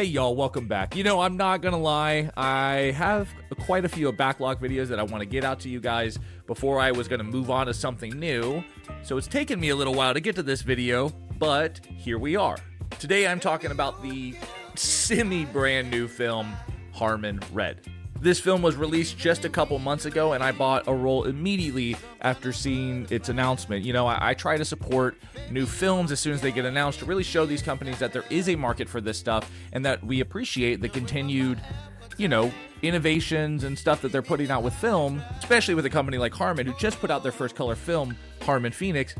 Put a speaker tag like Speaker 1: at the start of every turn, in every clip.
Speaker 1: Hey y'all, welcome back. I'm not gonna lie, I have quite a few backlog videos that I want to get out to you guys before I was gonna move on to something new. So it's taken me a little while to get to this video, but here we are. Today I'm talking about the semi-brand new film, Harman Red. This film was released just a couple months ago, and I bought a roll immediately after seeing its announcement. I try to support new films as soon as they get announced to really show these companies that there is a market for this stuff and that we appreciate the continued, innovations and stuff that they're putting out with film, especially with a company like Harman, who just put out their first color film, Harman Phoenix,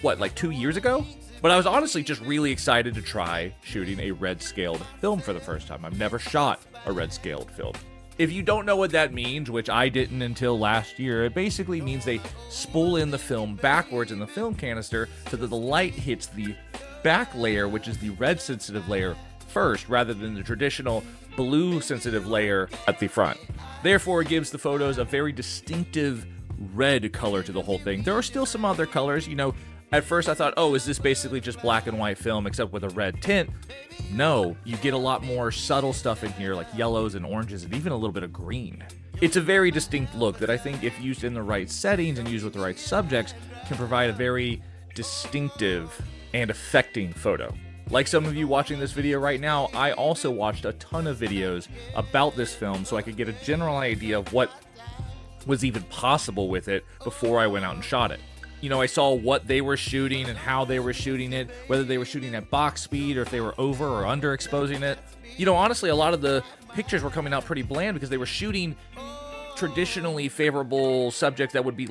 Speaker 1: 2 years ago? But I was honestly just really excited to try shooting a red-scaled film for the first time. I've never shot a red-scaled film. If you don't know what that means, which I didn't until last year, it basically means they spool in the film backwards in the film canister so that the light hits the back layer, which is the red sensitive layer, first, rather than the traditional blue sensitive layer at the front. Therefore, it gives the photos a very distinctive red color to the whole thing. There are still some other colors, At first I thought, is this basically just black and white film except with a red tint? No, you get a lot more subtle stuff in here, like yellows and oranges and even a little bit of green. It's a very distinct look that I think, if used in the right settings and used with the right subjects, can provide a very distinctive and affecting photo. Like some of you watching this video right now, I also watched a ton of videos about this film so I could get a general idea of what was even possible with it before I went out and shot it. I saw what they were shooting and how they were shooting it, whether they were shooting at box speed or if they were over or underexposing it. Honestly, a lot of the pictures were coming out pretty bland because they were shooting traditionally favorable subjects that would be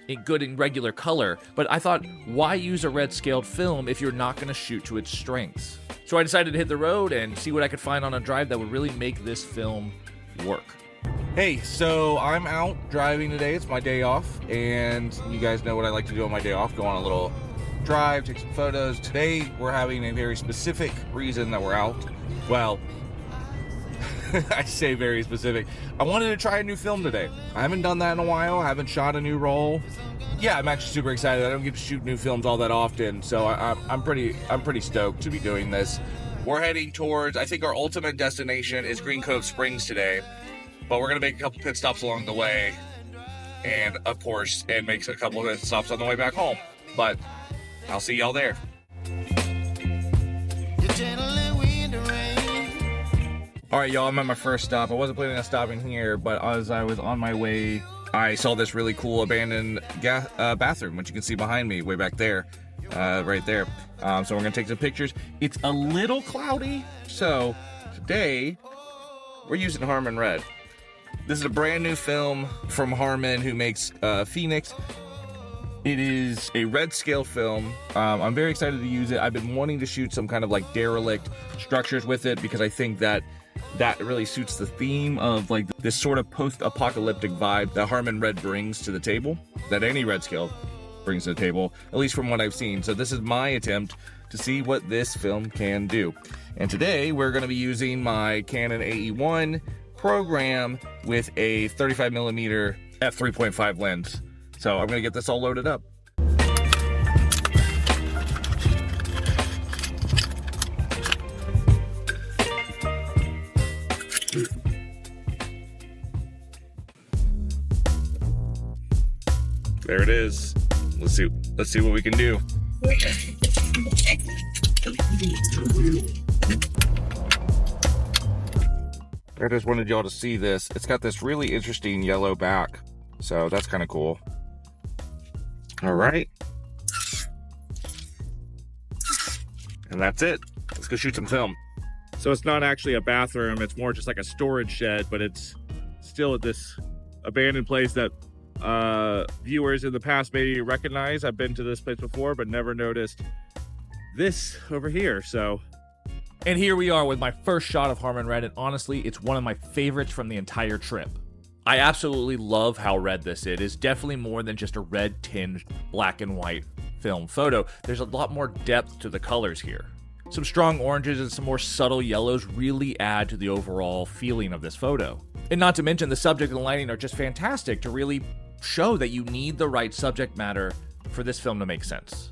Speaker 1: in good and regular color. But I thought, why use a red scaled film if you're not going to shoot to its strengths? So I decided to hit the road and see what I could find on a drive that would really make this film work. Hey, so I'm out driving today. It's my day off, and you guys know what I like to do on my day off, go on a little drive, take some photos. Today, we're having a very specific reason that we're out. Well, I say very specific. I wanted to try a new film today. I haven't done that in a while. I haven't shot a new roll. Yeah, I'm actually super excited. I don't get to shoot new films all that often, so I'm pretty stoked to be doing this. We're heading towards, I think our ultimate destination is Green Cove Springs today. But we're going to make a couple pit stops along the way, and of course, make a couple of pit stops on the way back home. But I'll see y'all there. All right, y'all, I'm at my first stop. I wasn't planning on stopping here, but as I was on my way, I saw this really cool abandoned bathroom, which you can see behind me, way back there, right there. So we're going to take some pictures. It's a little cloudy, so today we're using Harman Red. This is a brand new film from Harman, who makes Phoenix. It is a red scale film. I'm very excited to use it. I've been wanting to shoot some kind of derelict structures with it because I think that really suits the theme of this sort of post-apocalyptic vibe that Harman Red brings to the table, that any red scale brings to the table, at least from what I've seen. So this is my attempt to see what this film can do. And today we're going to be using my Canon AE1 program with a 35mm f3.5 lens. So I'm gonna get this all loaded up. There it is. Let's see what we can do. I just wanted y'all to see this. It's got this really interesting yellow back, so that's kind of cool. All right. And that's it. Let's go shoot some film. So it's not actually a bathroom. It's more just like a storage shed, but it's still at this abandoned place that viewers in the past may recognize. I've been to this place before, but never noticed this over here, so. And here we are with my first shot of Harman Red, and honestly, it's one of my favorites from the entire trip. I absolutely love how red this is. It is definitely more than just a red tinged black and white film photo. There's a lot more depth to the colors here. Some strong oranges and some more subtle yellows really add to the overall feeling of this photo. And not to mention, the subject and the lighting are just fantastic to really show that you need the right subject matter for this film to make sense.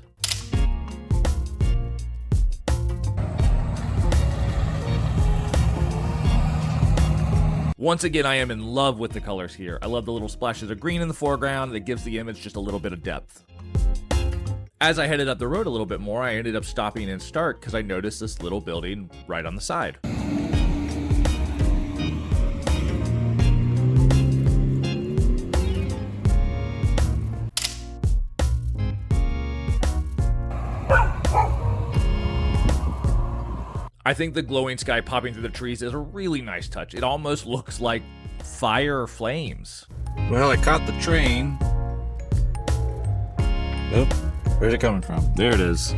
Speaker 1: Once again, I am in love with the colors here. I love the little splashes of green in the foreground that gives the image just a little bit of depth. As I headed up the road a little bit more, I ended up stopping in Starke because I noticed this little building right on the side. I think the glowing sky popping through the trees is a really nice touch. It almost looks like fire or flames.
Speaker 2: Well, I caught the train. Nope. Where's it coming from? There it is.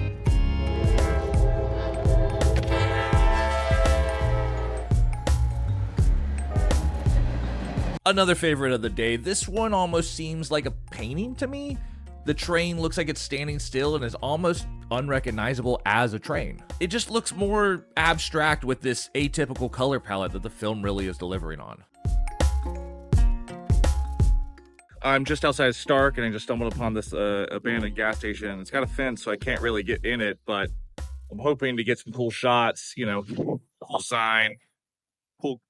Speaker 1: Another favorite of the day. This one almost seems like a painting to me. The train looks like it's standing still and is almost unrecognizable as a train. It just looks more abstract with this atypical color palette that the film really is delivering on.
Speaker 2: I'm just outside Starke and I just stumbled upon this abandoned gas station. It's got a fence, so I can't really get in it, but I'm hoping to get some cool shots, you know, cool sign, cool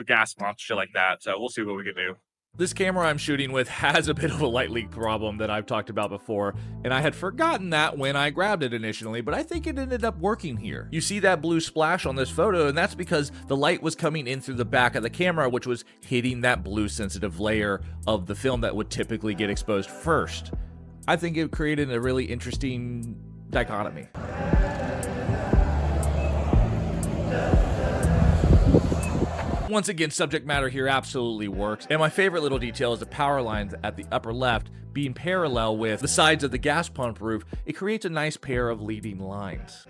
Speaker 2: gas pump, shit like that. So we'll see what we can do.
Speaker 1: This camera I'm shooting with has a bit of a light leak problem that I've talked about before, and I had forgotten that when I grabbed it initially, but I think it ended up working here. You see that blue splash on this photo, and that's because the light was coming in through the back of the camera, which was hitting that blue sensitive layer of the film that would typically get exposed first. I think it created a really interesting dichotomy. Once again, subject matter here absolutely works, and my favorite little detail is the power lines at the upper left being parallel with the sides of the gas pump roof. It creates a nice pair of leading lines.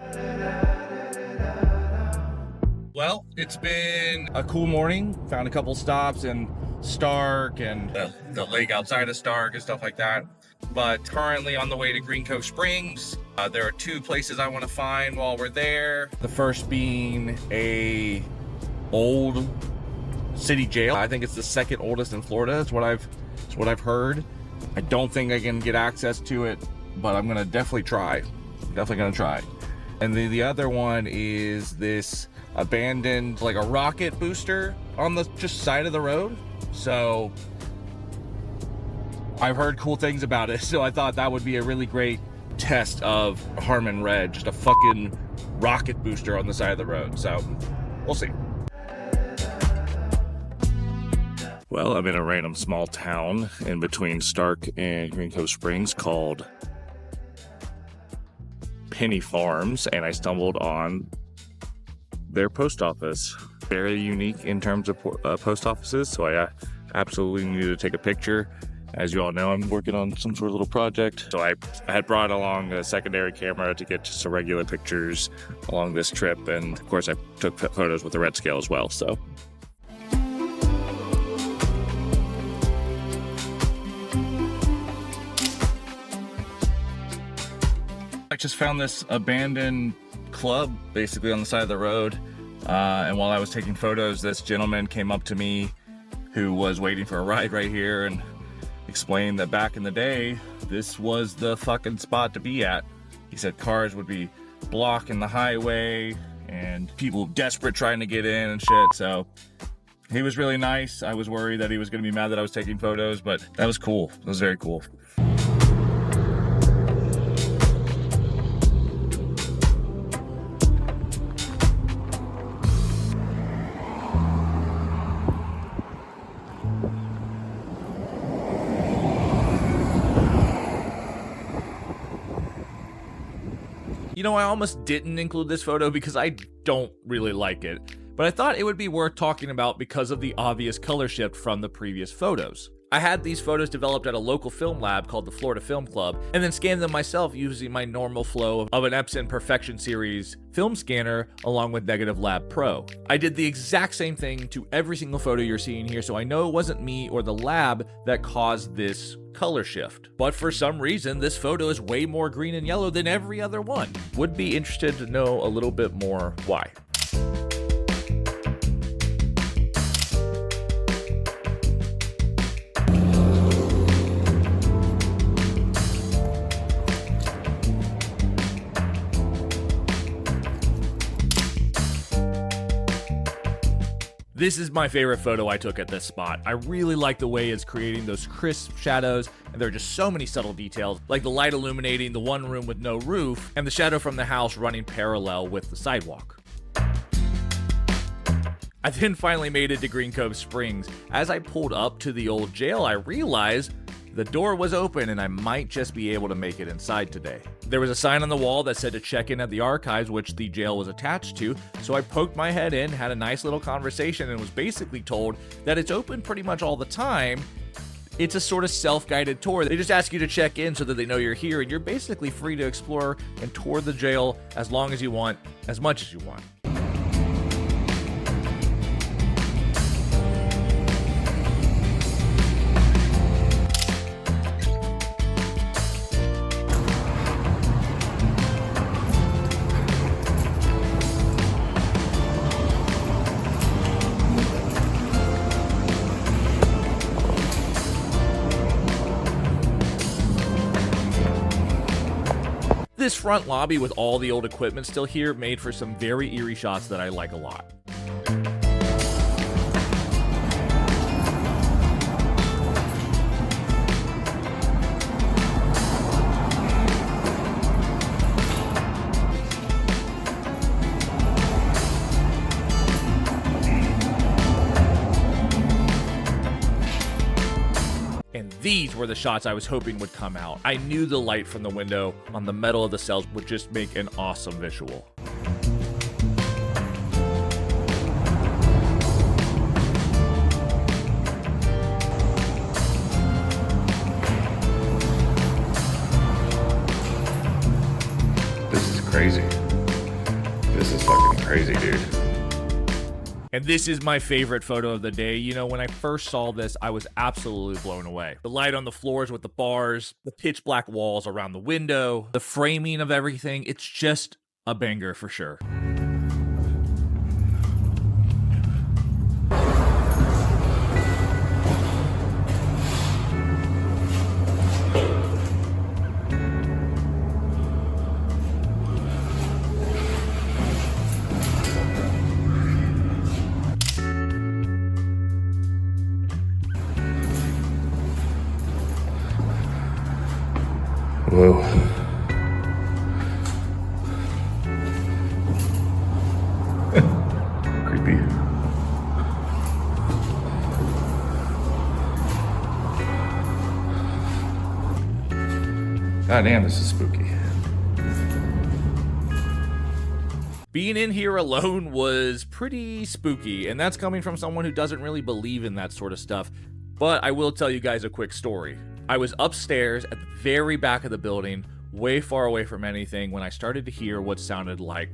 Speaker 2: Well, it's been a cool morning. Found a couple stops in Starke and the lake outside of Starke and stuff like that. But currently on the way to Green Cove Springs. There are two places I want to find while we're there. The first being a old city jail. I think it's the second oldest in Florida. It's what I've heard. I don't think I can get access to it, but I'm gonna definitely try. And the other one is this abandoned, like a rocket booster on the just side of the road. So I've heard cool things about it. So I thought that would be a really great test of Harman Red, just a fucking rocket booster on the side of the road. So we'll see. Well, I'm in a random small town in between Starke and Green Cove Springs called Penny Farms, and I stumbled on their post office. Very unique in terms of post offices, so I absolutely needed to take a picture. As you all know, I'm working on some sort of little project, so I had brought along a secondary camera to get just some regular pictures along this trip, and of course I took photos with the red scale as well. So I just found this abandoned club basically on the side of the road, and while I was taking photos, this gentleman came up to me who was waiting for a ride right here and explained that back in the day this was the fucking spot to be at. He said cars would be blocking the highway and people desperate trying to get in and shit. So he was really nice. I was worried that he was going to be mad that I was taking photos, but that was cool. It was very cool.
Speaker 1: You know, I almost didn't include this photo because I don't really like it, but I thought it would be worth talking about because of the obvious color shift from the previous photos. I had these photos developed at a local film lab called the Florida Film Club, and then scanned them myself using my normal flow of an Epson Perfection Series film scanner along with Negative Lab Pro. I did the exact same thing to every single photo you're seeing here, so I know it wasn't me or the lab that caused this color shift. But for some reason, this photo is way more green and yellow than every other one. Would be interested to know a little bit more why. This is my favorite photo I took at this spot. I really like the way it's creating those crisp shadows, and there are just so many subtle details, like the light illuminating the one room with no roof, and the shadow from the house running parallel with the sidewalk. I then finally made it to Green Cove Springs. As I pulled up to the old jail, I realized the door was open and I might just be able to make it inside today. There was a sign on the wall that said to check in at the archives, which the jail was attached to, so I poked my head in, had a nice little conversation, and was basically told that it's open pretty much all the time. It's a sort of self-guided tour. They just ask you to check in so that they know you're here, and you're basically free to explore and tour the jail as long as you want, as much as you want. This front lobby with all the old equipment still here made for some very eerie shots that I like a lot. And these were the shots I was hoping would come out. I knew the light from the window on the metal of the cells would just make an awesome visual.
Speaker 2: This is crazy. This is fucking crazy, dude.
Speaker 1: And this is my favorite photo of the day. You know, when I first saw this, I was absolutely blown away. The light on the floors with the bars, the pitch black walls around the window, the framing of everything. It's just a banger for sure.
Speaker 2: Whoa. Creepy. God damn, this is spooky.
Speaker 1: Being in here alone was pretty spooky, and that's coming from someone who doesn't really believe in that sort of stuff. But I will tell you guys a quick story. I was upstairs at the very back of the building, way far away from anything, when I started to hear what sounded like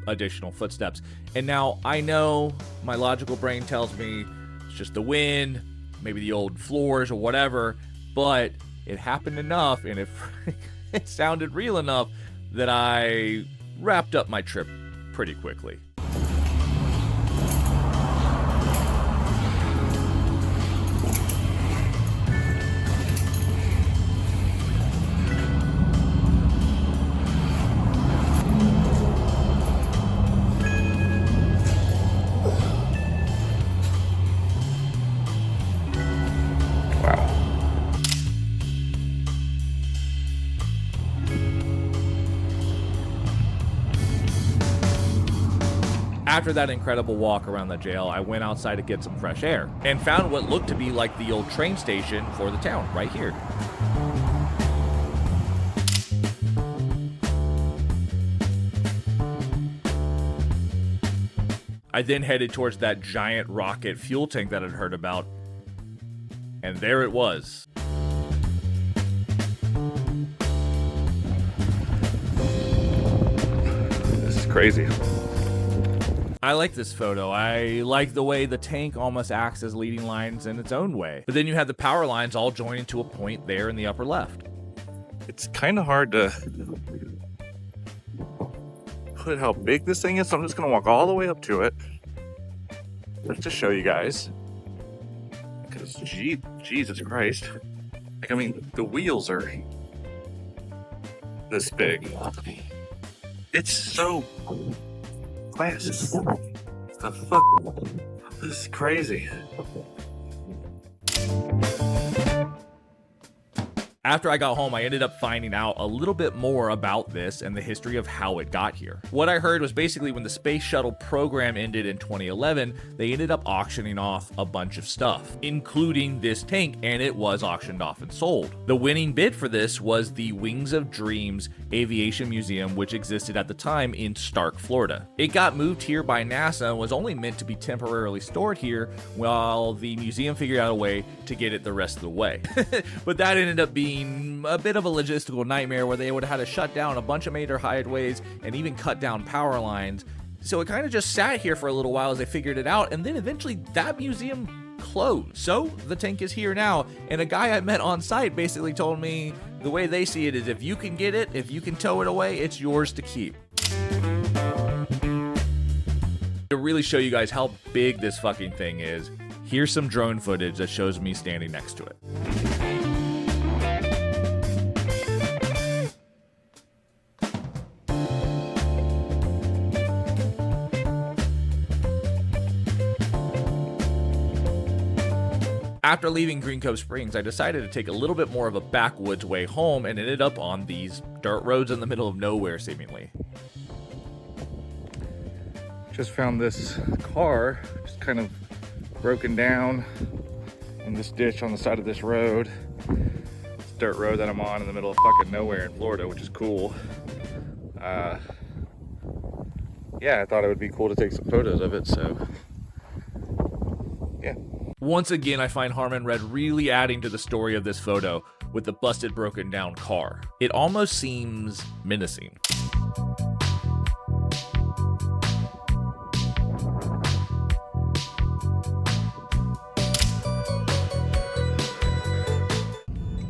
Speaker 1: additional footsteps. And now I know my logical brain tells me it's just the wind, maybe the old floors or whatever, but it happened enough and it sounded real enough that I wrapped up my trip pretty quickly. After that incredible walk around the jail, I went outside to get some fresh air and found what looked to be like the old train station for the town right here. I then headed towards that giant rocket fuel tank that I'd heard about, and there it was.
Speaker 2: This is crazy.
Speaker 1: I like this photo. I like the way the tank almost acts as leading lines in its own way. But then you have the power lines all joining to a point there in the upper left.
Speaker 2: It's kind of hard to put how big this thing is, so I'm just gonna walk all the way up to it just to show you guys. Because Jesus Christ. Like, I mean, the wheels are this big. It's so fast. The fuck? This is crazy.
Speaker 1: After I got home, I ended up finding out a little bit more about this and the history of how it got here. What I heard was basically when the space shuttle program ended in 2011, they ended up auctioning off a bunch of stuff, including this tank, and it was auctioned off and sold. The winning bid for this was the Wings of Dreams Aviation Museum, which existed at the time in Starke, Florida. It got moved here by NASA and was only meant to be temporarily stored here while the museum figured out a way to get it the rest of the way. But that ended up being a bit of a logistical nightmare where they would have had to shut down a bunch of major highways and even cut down power lines. So it kind of just sat here for a little while as they figured it out, and then eventually that museum closed. So the tank is here now, and a guy I met on site basically told me the way they see it is if you can get it, if you can tow it away, it's yours to keep. To really show you guys how big this fucking thing is, here's some drone footage that shows me standing next to it. After leaving Green Cove Springs, I decided to take a little bit more of a backwoods way home and ended up on these dirt roads in the middle of nowhere, seemingly.
Speaker 2: Just found this car, just kind of broken down in this ditch on the side of this road. This dirt road that I'm on in the middle of fucking nowhere in Florida, which is cool. Yeah, I thought it would be cool to take some photos of it, so yeah.
Speaker 1: Once again, I find Harman Red really adding to the story of this photo with the busted, broken down car. It almost seems menacing.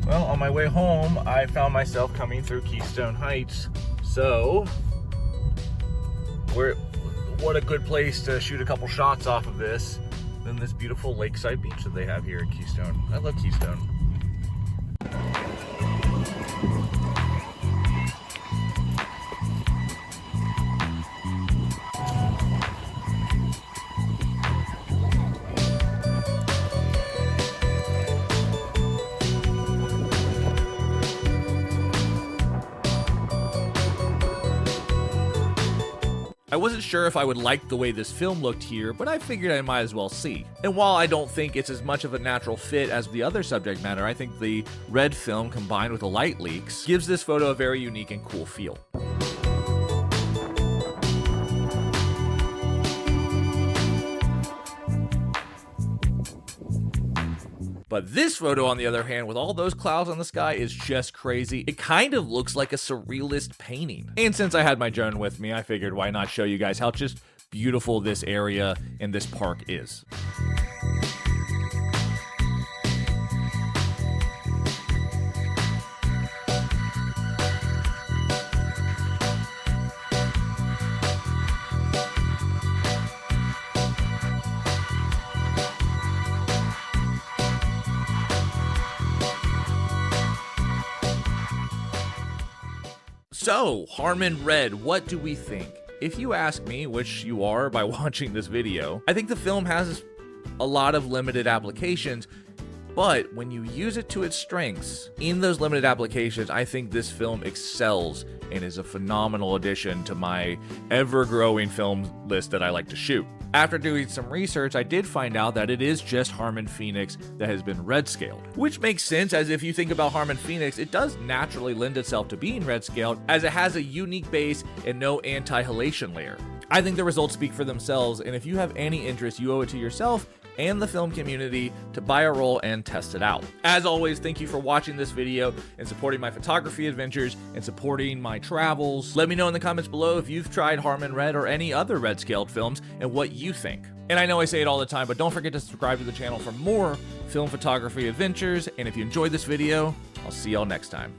Speaker 2: Well, on my way home, I found myself coming through Keystone Heights. So, what a good place to shoot a couple shots off of this than this beautiful lakeside beach that they have here in Keystone. I love Keystone.
Speaker 1: I wasn't sure if I would like the way this film looked here, but I figured I might as well see. And while I don't think it's as much of a natural fit as the other subject matter, I think the red film combined with the light leaks gives this photo a very unique and cool feel. But this photo, on the other hand, with all those clouds on the sky, is just crazy. It kind of looks like a surrealist painting. And since I had my drone with me, I figured why not show you guys how just beautiful this area and this park is. So, Harman Red, what do we think? If you ask me, which you are by watching this video, I think the film has a lot of limited applications, but when you use it to its strengths, in those limited applications, I think this film excels and is a phenomenal addition to my ever-growing film list that I like to shoot. After doing some research, I did find out that it is just Harman Phoenix that has been red scaled, which makes sense as if you think about Harman Phoenix, it does naturally lend itself to being red scaled as it has a unique base and no anti-halation layer. I think the results speak for themselves, and if you have any interest, you owe it to yourself and the film community to buy a roll and test it out. As always, thank you for watching this video and supporting my photography adventures and supporting my travels. Let me know in the comments below if you've tried Harman Red or any other red scaled films and what you think. And I know I say it all the time, but don't forget to subscribe to the channel for more film photography adventures. And if you enjoyed this video, I'll see y'all next time.